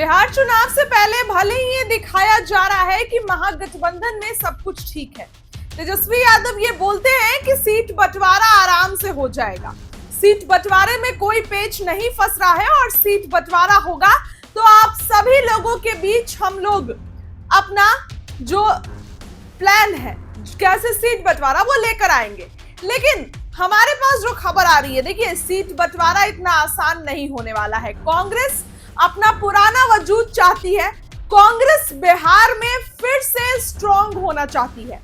बिहार चुनाव से पहले भले ही ये दिखाया जा रहा है कि महागठबंधन में सब कुछ ठीक है। तेजस्वी यादव ये बोलते हैं कि सीट बंटवारा आराम से हो जाएगा, सीट बंटवारे में कोई पेच नहीं फंस रहा है और सीट बंटवारा होगा तो आप सभी लोगों के बीच हम लोग अपना जो प्लान है कैसे सीट बंटवारा वो लेकर आएंगे। लेकिन हमारे पास जो खबर आ रही है, देखिए सीट बंटवारा इतना आसान नहीं होने वाला है। कांग्रेस अपना पुराना वजूद चाहती है, कांग्रेस बिहार में फिर से स्ट्रांग होना चाहती है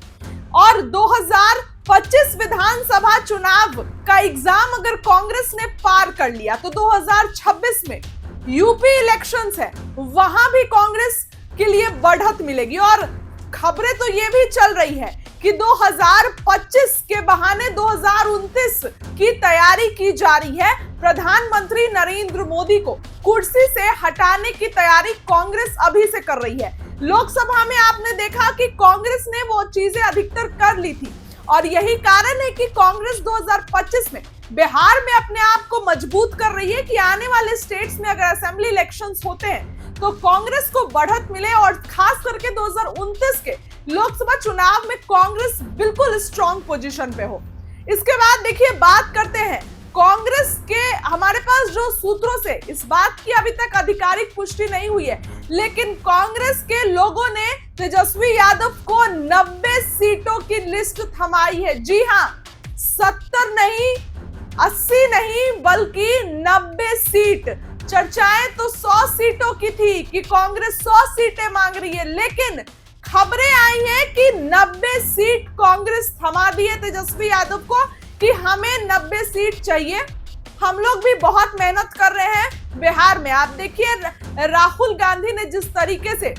और 2025 विधानसभा चुनाव का एग्जाम अगर कांग्रेस ने पार कर लिया तो 2026 में यूपी इलेक्शंस है, वहां भी कांग्रेस के लिए बढ़त मिलेगी। और खबरें तो ये भी चल रही है कि 2025 के बहाने 2029 की तैयारी की जा रही है। प्रधानमंत्री नरेंद्र मोदी को कुर्सी से हटाने की तैयारी कांग्रेस अभी से कर रही है। लोकसभा में आपने देखा कि कांग्रेस ने वो चीजें अधिकतर कर ली थी और यही कारण है कि कांग्रेस 2025 में बिहार में अपने आप को मजबूत कर रही है कि आने वाले स्टेट्स में अगर असेंबली इलेक्शंस होते हैं तो कांग्रेस को बढ़त मिले और खास करके 2029 के लोकसभा चुनाव में कांग्रेस बिल्कुल स्ट्रांग पोजीशन पे हो। इसके बाद देखिए बात करते हैं कांग्रेस के, हमारे पास जो सूत्रों से इस बात की अभी तक आधिकारिक पुष्टि नहीं हुई है, लेकिन कांग्रेस के लोगों ने तेजस्वी यादव को 90 सीटों की लिस्ट थमाई है। जी हां, 70 नहीं, 80 नहीं, बल्कि 90 सीट। चर्चाएं तो 100 सीटों की थी कि कांग्रेस 100 सीटें मांग रही है, लेकिन खबरें आई हैं कि 90 सीट कांग्रेस थमा दी है तेजस्वी यादव को कि हमें 90 सीट चाहिए। हम लोग भी बहुत मेहनत कर रहे हैं बिहार में। आप देखिए राहुल गांधी ने जिस तरीके से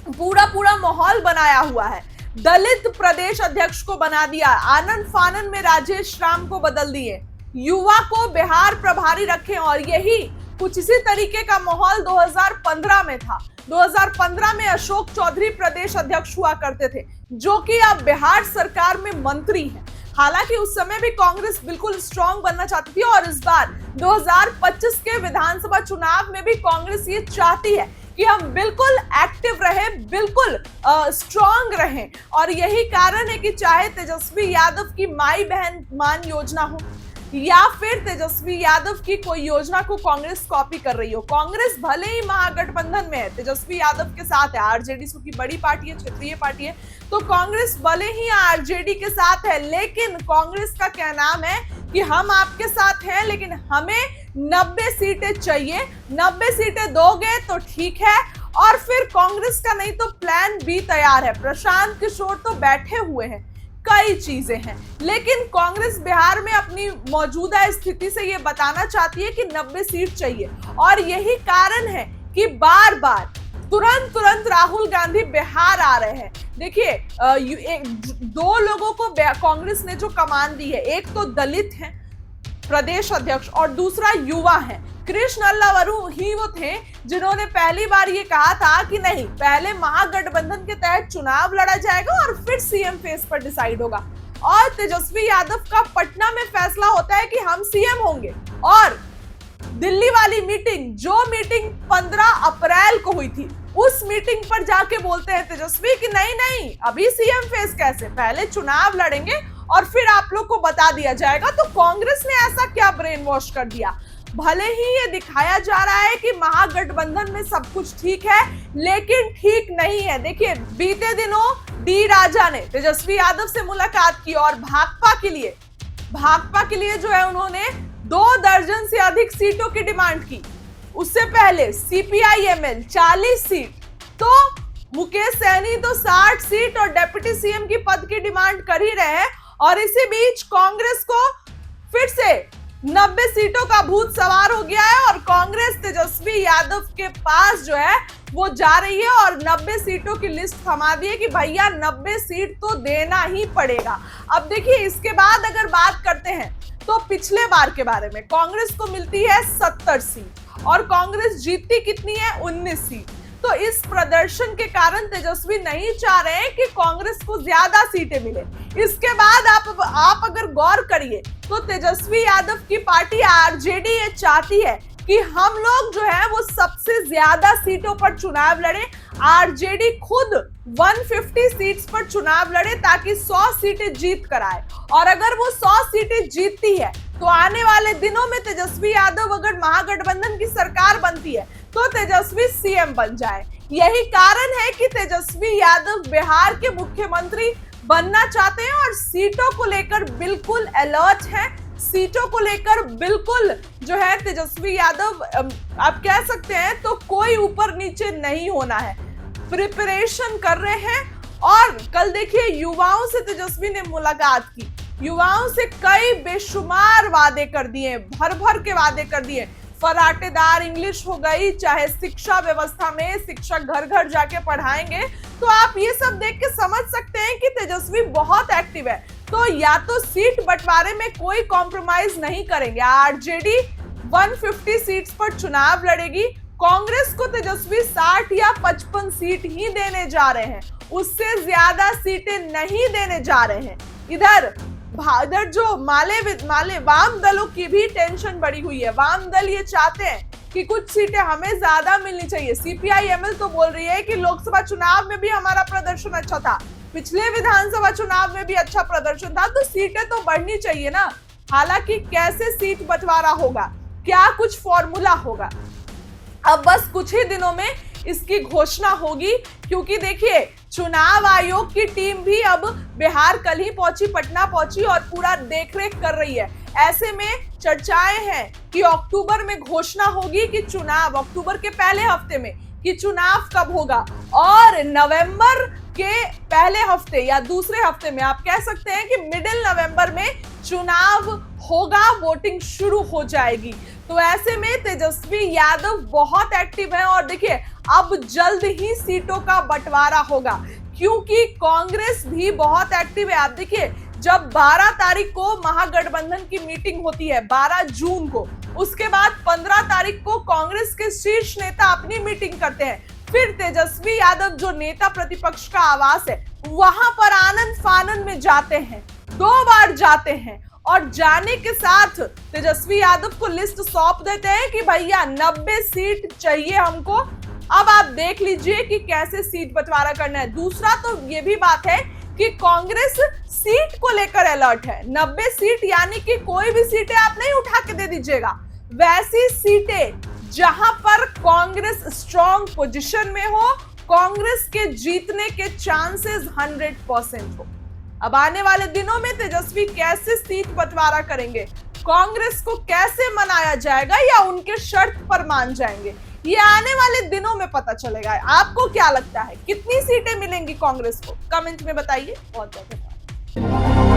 पूरा माहौल बनाया हुआ है, दलित प्रदेश अध्यक्ष को बना दिया, आनंद फानन में राजेश राम को बदल दिए, युवा को बिहार प्रभारी रखे और यही कुछ इसी तरीके का माहौल 2015 में था। 2015 में अशोक चौधरी प्रदेश अध्यक्ष हुआ करते थे जो कि अब बिहार सरकार में मंत्री हैं। हालांकि उस समय भी कांग्रेस बिल्कुल स्ट्रांग बनना चाहती थी और इस बार 2025 के विधानसभा चुनाव में भी कांग्रेस ये चाहती है कि हम बिल्कुल एक्टिव रहें, बिल्कुल स्ट्रांग रहें। और यही कारण है कि चाहे तेजस्वी यादव की माई बहन मान योजना हो या फिर तेजस्वी यादव की कोई योजना को कांग्रेस कॉपी कर रही हो, कांग्रेस भले ही महागठबंधन में है, तेजस्वी यादव के साथ है, आरजेडी की बड़ी पार्टी है, क्षेत्रीय पार्टी है, तो कांग्रेस भले ही आरजेडी के साथ है, लेकिन कांग्रेस का क्या नाम है कि हम आपके साथ हैं, लेकिन हमें 90 सीटें चाहिए। 90 सीटें दोगे तो ठीक है। और फिर कांग्रेस का नहीं तो प्लान बी तैयार है। प्रशांत किशोर तो बैठे हुए हैं, कई चीजें हैं, लेकिन कांग्रेस बिहार में अपनी मौजूदा स्थिति से ये बताना चाहती है कि 90 सीट चाहिए। और यही कारण है कि बार बार तुरंत राहुल गांधी बिहार आ रहे हैं। देखिए दो लोगों को कांग्रेस ने जो कमान दी है, एक तो दलित है प्रदेश अध्यक्ष और दूसरा युवा है। कृष्ण अल्लावरू ही वो थे जिन्होंने पहली बार ये कहा था कि नहीं, पहले महागठबंधन के तहत चुनाव लड़ा जाएगा और फिर सीएम फेस पर डिसाइड होगा। और तेजस्वी यादव का पटना में फैसला होता है कि हम सीएम होंगे और दिल्ली वाली मीटिंग, जो मीटिंग 15 अप्रैल को हुई थी, उस मीटिंग पर जाके बोलते हैं तेजस्वी कि नहीं, अभी सीएम फेस कैसे, पहले चुनाव लड़ेंगे और फिर आप लोग को बता दिया जाएगा। तो कांग्रेस ने ऐसा क्या ब्रेन वॉश कर दिया। भले ही ये दिखाया जा रहा है कि महागठबंधन में सब कुछ ठीक है, लेकिन ठीक नहीं है। देखिए बीते दिनों डी राजा ने तेजस्वी यादव से मुलाकात की और भाकपा के लिए जो है उन्होंने 2 दर्जन से अधिक सीटों की डिमांड की। उससे पहले सीपीआई-एमएल 40 सीट, तो मुकेश सहनी तो 60 सीट और डिप्टी सीएम की पद की डिमांड कर ही रहे हैं। और इसी बीच कांग्रेस को फिर से 90 सीटों का भूत सवार हो गया है और कांग्रेस तेजस्वी यादव के पास जो है वो जा रही है और 90 सीटों की लिस्ट थमा दी है कि भैया 90 सीट तो देना ही पड़ेगा। अब देखिए इसके बाद अगर बात करते हैं तो पिछले बार के बारे में, कांग्रेस को मिलती है 70 सीट और कांग्रेस जीतती कितनी है, 19 सीट। तो इस प्रदर्शन के कारण तेजस्वी नहीं चाह रहे हैं कि कांग्रेस को ज्यादा सीटें मिले। इसके बाद आप अगर गौर करिए तो तेजस्वी यादव की पार्टी आरजेडी ये चाहती है कि हम लोग जो है वो सबसे ज्यादा सीटों पर चुनाव लड़े। आरजेडी खुद 150 सीट्स पर चुनाव लड़े ताकि 100 सीटें जीत कर आए, और अगर वो 100 सीटें जीतती है तो आने वाले दिनों में तेजस्वी यादव अगर महागठबंधन की सरकार बनती है तो तेजस्वी सीएम बन जाए। यही कारण है कि तेजस्वी यादव बिहार के मुख्यमंत्री बनना चाहते हैं और सीटों को लेकर बिल्कुल अलर्ट हैं। सीटों को लेकर बिल्कुल जो है तेजस्वी यादव आप कह सकते हैं तो कोई ऊपर नीचे नहीं होना है, प्रिपरेशन कर रहे हैं। और कल देखिए युवाओं से तेजस्वी ने मुलाकात की, युवाओं से कई बेशुमार वादे कर दिए, भर भर के वादे कर दिए। फराटेदार इंग्लिश हो गई, चाहे शिक्षा व्यवस्था में शिक्षक घर घर जाके पढ़ाएंगे, तो आप ये सब देख के समझ सकते हैं कि तेजस्वी बहुत एक्टिव है। तो या तो सीट बंटवारे में कोई कॉम्प्रोमाइज नहीं करेंगे, आरजेडी 150 सीट्स पर चुनाव लड़ेगी, कांग्रेस को तेजस्वी 60 या 55 सीट ही देने जा रहे हैं, उससे ज्यादा सीटें नहीं देने जा रहे हैं। इधर जो माले वाम दलों की भी टेंशन बढ़ी हुई है। वाम दल ये चाहते हैं कि कुछ सीटें हमें ज्यादा मिलनी चाहिए। सीपीआई-एमएल तो बोल रही है कि लोकसभा चुनाव में भी हमारा प्रदर्शन अच्छा था, पिछले विधानसभा चुनाव में भी अच्छा प्रदर्शन था, तो सीटें तो बढ़नी चाहिए ना। हालांकि कैसे सीट बंटवारा होगा, क्या कुछ फॉर्मूला होगा, अब बस कुछ ही दिनों में इसकी घोषणा होगी। क्योंकि देखिए चुनाव आयोग की टीम भी अब बिहार कल ही पहुंची, पटना पहुंची और पूरा देखरेख कर रही है। ऐसे में चर्चाएं हैं कि अक्टूबर में घोषणा होगी कि चुनाव, अक्टूबर के पहले हफ्ते में, कि चुनाव कब होगा, और नवंबर के पहले हफ्ते या दूसरे हफ्ते में, आप कह सकते हैं कि मिडिल नवंबर में चुनाव होगा, वोटिंग शुरू हो जाएगी। तो ऐसे में तेजस्वी यादव बहुत एक्टिव है और देखिए अब जल्द ही सीटों का बंटवारा होगा, क्योंकि कांग्रेस भी बहुत एक्टिव है। आप देखिए जब 12 तारीख को महागठबंधन की मीटिंग होती है, 12 जून को, उसके बाद 15 तारीख को कांग्रेस के शीर्ष नेता अपनी मीटिंग करते हैं, फिर तेजस्वी यादव जो नेता प्रतिपक्ष का आवास है वहां पर आनंद फानन में जाते हैं, 2 बार जाते हैं, और जाने के साथ तेजस्वी यादव को लिस्ट सौंप देते हैं कि भैया 90 सीट चाहिए हमको। अब आप देख लीजिए कि कैसे सीट बंटवारा करना है। दूसरा तो ये भी बात है कि कांग्रेस सीट को लेकर अलर्ट है। 90 सीट यानी कि कोई भी सीटें आप नहीं उठा के दे दीजिएगा, वैसी सीटें जहां पर कांग्रेस स्ट्रॉन्ग पोजीशन में हो, कांग्रेस के जीतने के चांसेस 100% हो। अब आने वाले दिनों में तेजस्वी कैसे सीट बंटवारा करेंगे, कांग्रेस को कैसे मनाया जाएगा या उनके शर्त पर मान जाएंगे, ये आने वाले दिनों में पता चलेगा। आपको क्या लगता है कितनी सीटें मिलेंगी कांग्रेस को, कमेंट में बताइए। बहुत बहुत धन्यवाद।